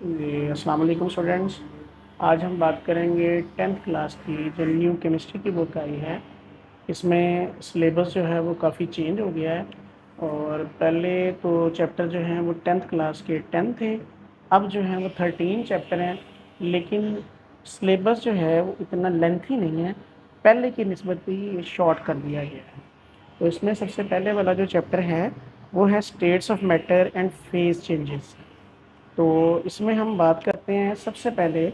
جی السلام علیکم اسٹوڈینٹس. آج ہم بات کریں گے 10th کلاس کی جو نیو کیمسٹری کی بک آئی ہے. اس میں سلیبس جو ہے وہ کافی چینج ہو گیا ہے، اور پہلے تو چیپٹر جو ہیں وہ 10th کلاس کے 10 تھے، اب جو ہیں وہ 13 چیپٹر ہیں. لیکن سلیبس جو ہے وہ اتنا لینتھی نہیں ہے، پہلے کی نسبت بھی یہ شارٹ کر دیا گیا ہے. تو اس میں سب سے پہلے والا جو چیپٹر ہے وہ ہے states of matter and phase changes. تو اس میں ہم بات کرتے ہیں سب سے پہلے،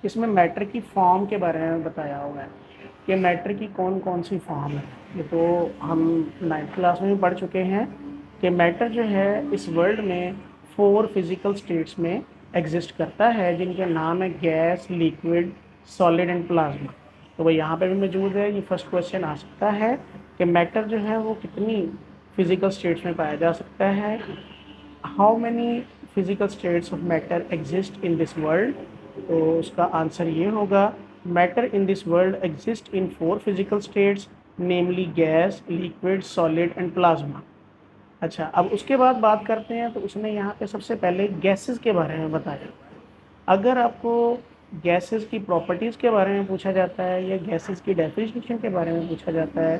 اس میں میٹر کی فارم کے بارے میں بتایا ہوا ہے کہ میٹر کی کون کون سی فارم ہے. یہ تو ہم 9th کلاس میں بھی پڑھ چکے ہیں کہ میٹر جو ہے اس ورلڈ میں 4 فزیکل اسٹیٹس میں ایگزسٹ کرتا ہے، جن کے نام ہے gas, liquid, solid and plasma. تو وہ یہاں پہ بھی موجود ہے. یہ فرسٹ کویشچن آ سکتا ہے کہ میٹر جو ہے وہ کتنی فزیکل اسٹیٹس میں پایا جا سکتا ہے. How many physical states of matter exist in this world. تو اس کا آنسر یہ ہوگا matter in this world exist in 4 physical states, namely gas, liquid, solid and plasma. اچھا، اب اس کے بعد بات کرتے ہیں. تو اس نے یہاں پہ سب سے پہلے گیسز کے بارے میں بتایا. اگر آپ کو گیسز کی پراپرٹیز کے بارے میں پوچھا جاتا ہے یا گیسز کی ڈیفینیشن کے بارے میں پوچھا جاتا ہے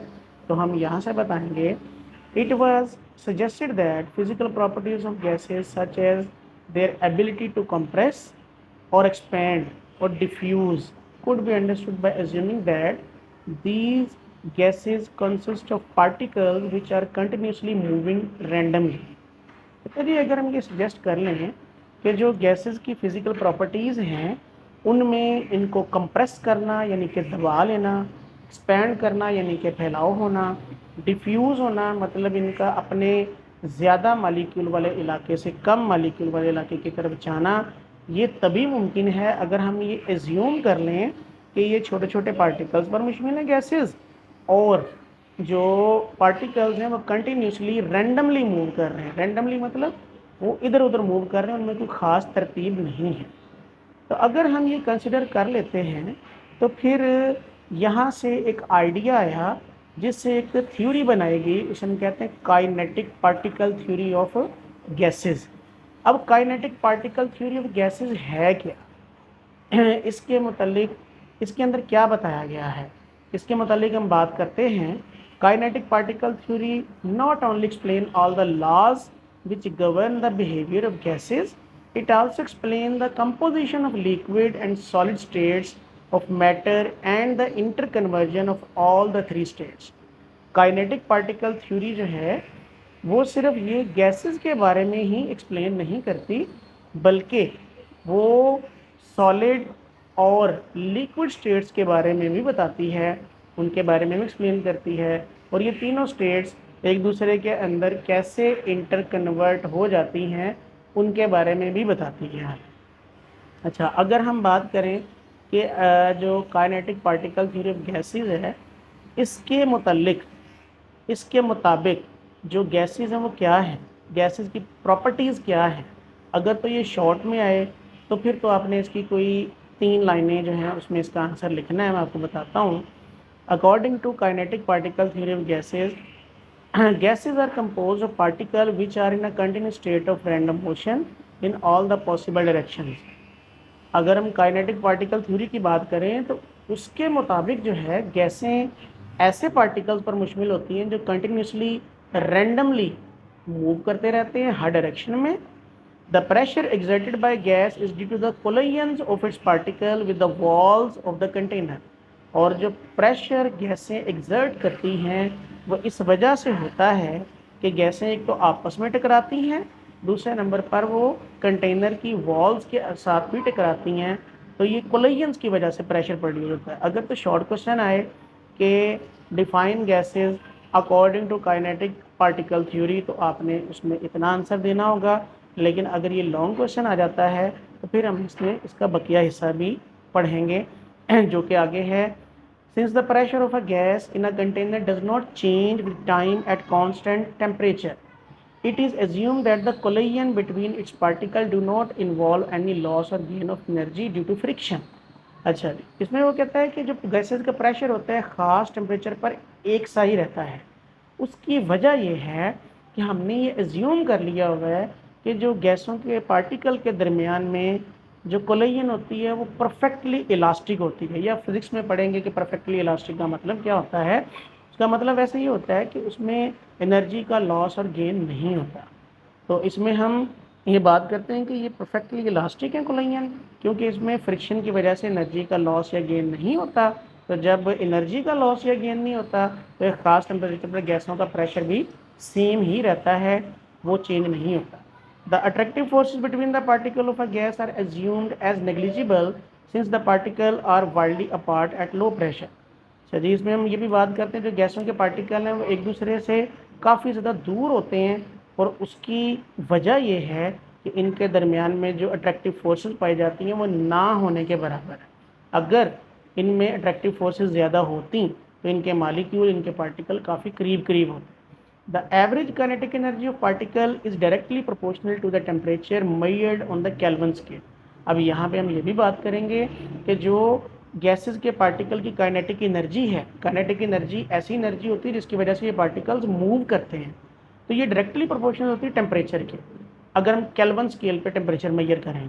تو ہم یہاں سے بتائیں گے It was suggested that physical properties of gases such as their ability to compress or expand or diffuse could be understood by assuming that these gases consist of particles which are continuously moving randomly. چلیے اگر ہم یہ suggest کر لیں کہ جو gases کی physical properties ہیں ان میں ان کو کمپریس کرنا یعنی کہ دبا لینا، ایکسپینڈ کرنا یعنی کہ پھیلاؤ ہونا، ڈیفیوز ہونا مطلب ان کا اپنے زیادہ مالیکیول والے علاقے سے کم مالیکیول والے علاقے کی طرف جانا، یہ تبھی ممکن ہے اگر ہم یہ ایزیوم کر لیں کہ یہ چھوٹے چھوٹے پارٹیکلز پر مشتمل ہیں گیسز، اور جو پارٹیکلز ہیں وہ کنٹینیوسلی رینڈملی موو کر رہے ہیں. رینڈملی مطلب وہ ادھر ادھر موو کر رہے ہیں، ان میں کوئی خاص ترتیب نہیں ہے. تو اگر ہم یہ کنسیڈر کر لیتے ہیں تو پھر یہاں سے ایک آئیڈیا آیا جس سے ایک تھیوری بنائی گئی، اسے ہم کہتے ہیں kinetic particle theory of gases. اب kinetic particle theory of gases ہے کیا؟ اس کے متعلق اس کے اندر کیا بتایا گیا ہے، اس کے متعلق ہم بات کرتے ہیں. Kinetic particle theory not only explain all the laws which govern the behavior of gases, it also explains the composition of liquid and solid states of matter and the interconversion of all the 3 states. Kinetic particle theory جو ہے وہ صرف یہ gases کے بارے میں ہی explain نہیں کرتی، بلکہ وہ سالڈ اور لیکوڈ اسٹیٹس کے بارے میں بھی بتاتی ہے، ان کے بارے میں بھی ایکسپلین کرتی ہے، اور یہ تینوں اسٹیٹس ایک دوسرے کے اندر کیسے انٹر کنورٹ ہو جاتی ہیں ان کے بارے میں بھی بتاتی ہے. اچھا، اگر ہم بات کریں کہ جو kinetic particle theory of gases ہے، اس کے متعلق اس کے مطابق جو گیسز ہیں وہ کیا ہیں، گیسز کی پراپرٹیز کیا ہیں. اگر تو یہ شارٹ میں آئے تو پھر تو آپ نے اس کی کوئی 3 لائنیں جو ہیں اس میں اس کا آنسر لکھنا ہے. میں آپ کو بتاتا ہوں. According to kinetic particle theory of gases, gases are composed of particles which are in a continuous state of random motion in all the possible directions. اگر ہم کائنیٹک پارٹیکل تھیوری کی بات کریں تو اس کے مطابق جو ہے گیسیں ایسے پارٹیکلز پر مشتمل ہوتی ہیں جو کنٹینیوسلی رینڈملی موو کرتے رہتے ہیں ہر ڈائریکشن میں. The pressure exerted by gas is due to the collisions of its particle with the walls of the container. اور جو پریشر گیسیں ایگزرٹ کرتی ہیں وہ اس وجہ سے ہوتا ہے کہ گیسیں ایک تو آپس میں ٹکراتی ہیں، دوسرے نمبر پر وہ کنٹینر کی والز کے ساتھ بھی ٹکراتی ہیں. تو یہ کولیجنز کی وجہ سے پریشر پروڈیوس ہوتا ہے. اگر تو شارٹ کوشچن آئے کہ define gases according to kinetic particle theory تو آپ نے اس میں اتنا آنسر دینا ہوگا. لیکن اگر یہ لانگ کوشچن آ جاتا ہے تو پھر ہم اس میں اس کا بقیہ حصہ بھی پڑھیں گے جو کہ آگے ہے. Since the pressure of a gas in a container does not change with time at constant temperature, it is assumed that the collision between its particles do not involve any loss or gain of energy due to friction. اچھا جی، اس میں وہ کہتا ہے کہ جو gases کا pressure ہوتا ہے خاص ٹیمپریچر پر ایک سا ہی رہتا ہے. اس کی وجہ یہ ہے کہ ہم نے یہ ایزیوم کر لیا ہوا ہے کہ جو گیسوں کے پارٹیکل کے درمیان میں جو کولائن ہوتی ہے وہ پرفیکٹلی الاسٹک ہوتی ہے، یا فزکس میں پڑھیں گے کہ پرفیکٹلی الاسٹک کا مطلب کیا ہوتا ہے. اس کا مطلب ایسے ہی ہوتا ہے کہ اس میں انرجی کا لاس اور گین نہیں ہوتا. تو اس میں ہم یہ بات کرتے ہیں کہ یہ پرفیکٹلی الاسٹک ہے کولائن، کیونکہ اس میں فرکشن کی وجہ سے انرجی کا لاس یا گین نہیں ہوتا. تو جب انرجی کا لاس یا گین نہیں ہوتا تو ایک خاص ٹمپریچر پر گیسوں کا پریشر بھی سیم ہی رہتا ہے، وہ چینج نہیں ہوتا. The attractive forces between the particle of a gas are assumed as negligible since the particles are wildly apart at low pressure. اچھا جی، اس میں ہم یہ بھی بات کرتے ہیں جو گیسوں کے پارٹیکل ہیں وہ ایک دوسرے سے کافی زیادہ دور ہوتے ہیں، اور اس کی وجہ یہ ہے کہ ان کے درمیان میں جو اٹریکٹیو فورسز پائی جاتی ہیں وہ نہ ہونے کے برابر ہے. اگر ان میں اٹریکٹیو فورسز زیادہ ہوتی تو ان کے مالیکیول، ان کے پارٹیکل کافی قریب قریب ہوتے. The average kinetic energy of particle is directly proportional to the temperature measured on the Kelvin scale. اب یہاں پہ ہم یہ بھی بات کریں گے کہ جو گیسز کے پارٹیکل کی کائنیٹک انرجی ہے، کائنیٹک انرجی ایسی انرجی ہوتی ہے جس کی وجہ سے یہ پارٹیکلز موو کرتے ہیں، تو یہ ڈائریکٹلی پروپورشنل ہوتی ہے ٹیمپریچر کے. اگر ہم کیلون اسکیل پہ ٹیمپریچر میئر کریں،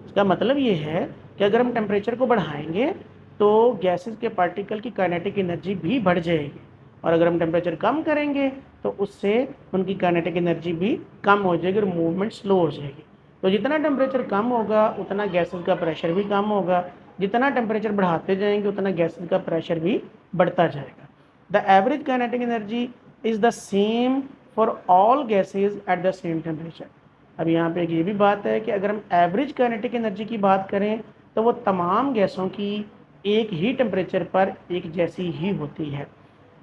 اس کا مطلب یہ ہے کہ اگر ہم ٹیمپریچر کو بڑھائیں گے تو گیسز کے پارٹیکل کی کائنیٹک انرجی بھی بڑھ جائے گی، اور اگر ہم ٹیمپریچر کم کریں گے تو اس سے ان کی کائنیٹک انرجی بھی کم ہو جائے گی اور موومنٹ سلو ہو جائے گی. تو جتنا ٹیمپریچر کم ہوگا اتنا گیسز کا پریشر بھی کم ہوگا، جتنا ٹیمپریچر بڑھاتے جائیں گے اتنا گیسز کا پریشر بھی بڑھتا جائے گا. The average kinetic energy is the same for all gases at the same temperature. اب یہاں پہ یہ بھی بات ہے کہ اگر ہم ایوریج کائنیٹک انرجی کی بات کریں تو وہ تمام گیسوں کی ایک ہی ٹیمپریچر پر ایک جیسی ہی ہوتی ہے.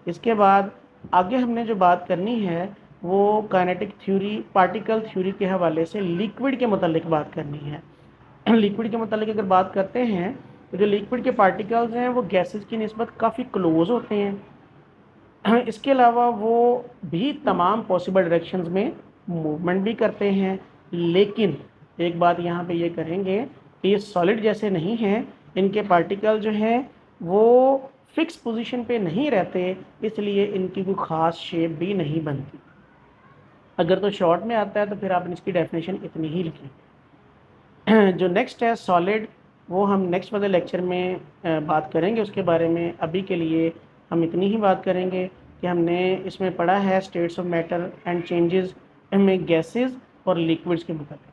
اس کے بعد آگے ہم نے جو بات کرنی ہے وہ کائنیٹک تھیوری، پارٹیکل تھیوری کے حوالے سے لیکوڈ کے متعلق بات کرنی ہے. لیکوڈ کے متعلق اگر بات کرتے ہیں تو جو لیکوڈ کے پارٹیکلز ہیں وہ گیسز کی نسبت کافی کلوز ہوتے ہیں. اس کے علاوہ وہ بھی تمام پاسبل ڈائریکشنز میں موومنٹ بھی کرتے ہیں، لیکن ایک بات یہاں پہ یہ کریں گے کہ یہ سالڈ جیسے نہیں ہیں، ان کے پارٹیکل جو ہیں وہ فکس پوزیشن پہ نہیں رہتے، اس لیے ان کی کوئی خاص شیپ بھی نہیں بنتی. اگر تو شارٹ میں آتا ہے تو پھر آپ نے اس کی ڈیفینیشن اتنی ہی لکھیں. جو نیکسٹ ہے سالڈ، وہ ہم نیکسٹ والے لیکچر میں بات کریں گے اس کے بارے میں. ابھی کے لیے ہم اتنی ہی بات کریں گے کہ ہم نے اس میں پڑھا ہے states of matter and changes میں گیسز اور لیکوڈس کے متعلق.